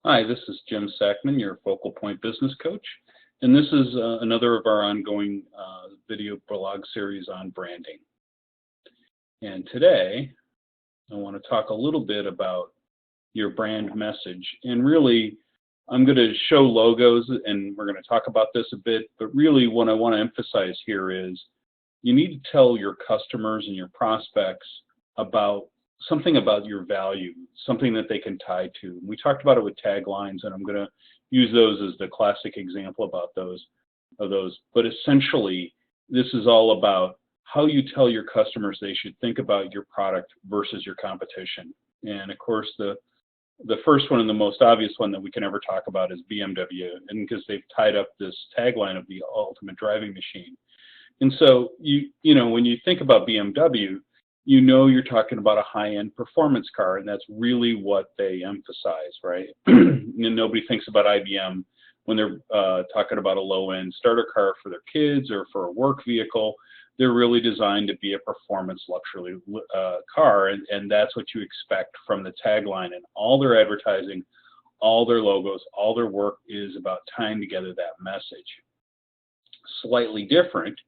Hi, this is Jim Sackman, your Focal Point Business Coach, and this is another of our ongoing video blog series on branding. And today, I want to talk a little bit about your brand message. And really, I'm going to show logos, and we're going to talk about this a bit, but really what I want to emphasize here is you need to tell your customers and your prospects about something about your value, something that they can tie to. We talked about it with taglines, and I'm going to use those as the classic example about those. But essentially, this is all about how you tell your customers they should think about your product versus your competition. And of course, the first one and the most obvious one that we can ever talk about is BMW, and because they've tied up this tagline of the ultimate driving machine. And so you know when you think about BMW, you know you're talking about a high-end performance car, and that's really what they emphasize, right? And nobody thinks about IBM when they're talking about a low-end starter car for their kids or for a work vehicle. They're really designed to be a performance luxury car, and that's what you expect from the tagline. And all their advertising, all their logos, all their work is about tying together that message. Slightly different,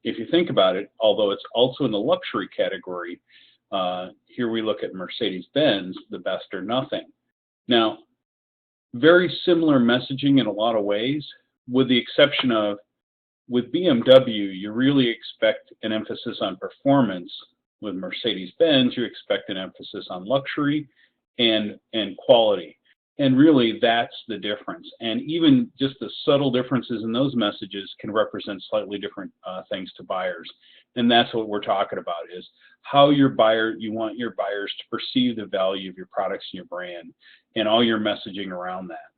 if you think about it, although it's also in the luxury category, here we look at Mercedes-Benz, the best or nothing. Now, very similar messaging in a lot of ways, with the exception of with BMW, you really expect an emphasis on performance. With Mercedes-Benz, you expect an emphasis on luxury and quality. And really, that's the difference. And even just the subtle differences in those messages can represent slightly different things to buyers. And that's what we're talking about, is how you want your buyers to perceive the value of your products and your brand, and all your messaging around that.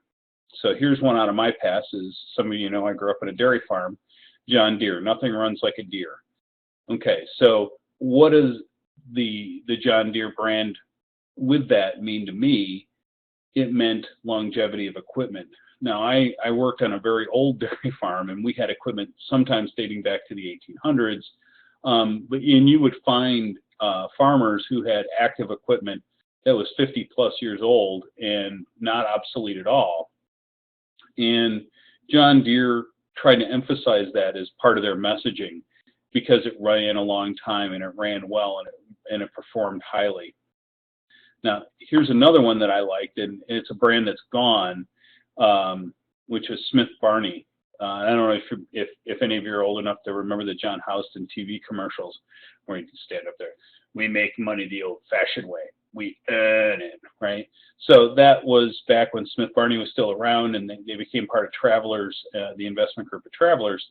So here's one out of my past. As some of you know, I grew up in a dairy farm, John Deere. Nothing runs like a Deere. Okay, so what does the John Deere brand with that mean to me? It meant longevity of equipment. Now, I worked on a very old dairy farm, and we had equipment sometimes dating back to the 1800s. And you would find farmers who had active equipment that was 50 plus years old and not obsolete at all. And John Deere tried to emphasize that as part of their messaging because it ran a long time and it ran well and it performed highly. Now, here's another one that I liked, and it's a brand that's gone, which is Smith Barney. I don't know if any of you are old enough to remember the John Houseton TV commercials where you can stand up there. We make money the old-fashioned way. We earn it, right? So that was back when Smith Barney was still around, and they became part of Travelers, the investment group of Travelers.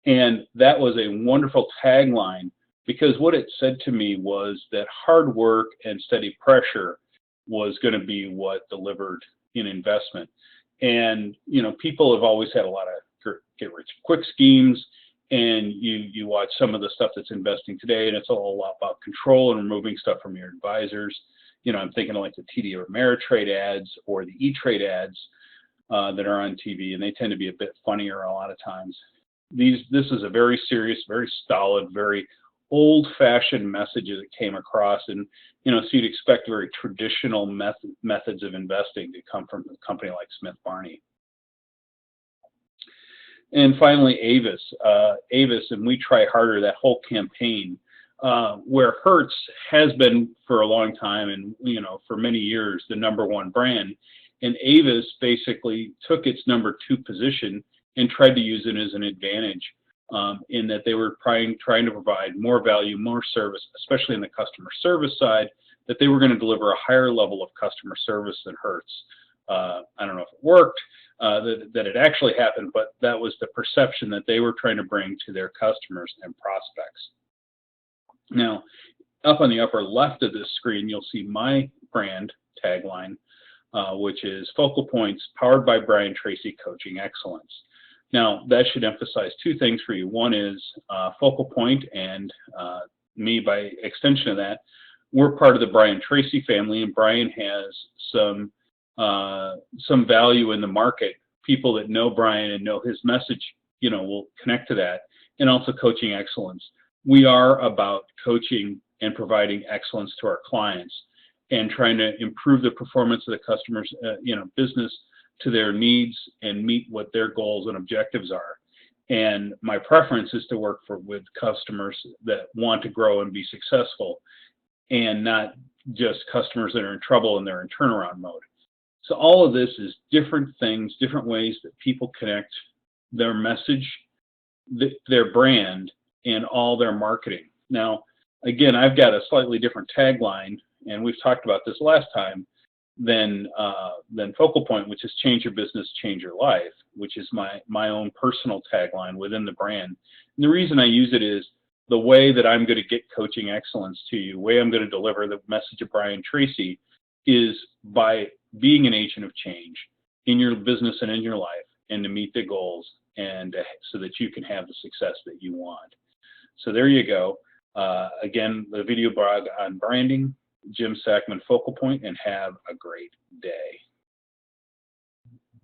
And that was a wonderful tagline, because what it said to me was that hard work and steady pressure was going to be what delivered in investment. And, you know, people have always had a lot of get-rich-quick schemes, and you watch some of the stuff that's investing today, and it's all about control and removing stuff from your advisors. You know, I'm thinking of like the TD Ameritrade ads or the E-Trade ads that are on TV, and they tend to be a bit funnier a lot of times. This is a very serious, very stolid, very old-fashioned message that came across, and you know, so you'd expect very traditional methods of investing to come from a company like Smith Barney. And finally, Avis, and We Try Harder. That whole campaign, where Hertz has been for a long time, and you know, for many years, the #1 brand, and Avis basically took its #2 position and tried to use it as an advantage. In that they were trying to provide more value, more service, especially in the customer service side, that they were going to deliver a higher level of customer service than Hertz. I don't know if it worked, that it actually happened, but that was the perception that they were trying to bring to their customers and prospects. Now, up on the upper left of this screen, you'll see my brand tagline, which is Focal Points, powered by Brian Tracy, Coaching Excellence. Now, that should emphasize two things for you. One is Focal Point, and me by extension of that. We're part of the Brian Tracy family, and Brian has some value in the market. People that know Brian and know his message, you know, will connect to that. And also Coaching Excellence. We are about coaching and providing excellence to our clients and trying to improve the performance of the customer's business to their needs and meet what their goals and objectives are. And my preference is to work with customers that want to grow and be successful, and not just customers that are in trouble and they're in turnaround mode. So all of this is different things, different ways that people connect their message, their brand, and all their marketing. Now, again, I've got a slightly different tagline, and we've talked about this last time, than Focal Point, which is change your business, change your life, which is my own personal tagline within the brand. And the reason I use it is the way that I'm going to get coaching excellence to you, the way I'm going to deliver the message of Brian Tracy is by being an agent of change in your business and in your life, and to meet the goals, and so that you can have the success that you want. So there you go. Again, the video blog on branding, Jim Sackman, Focal Point, and have a great day.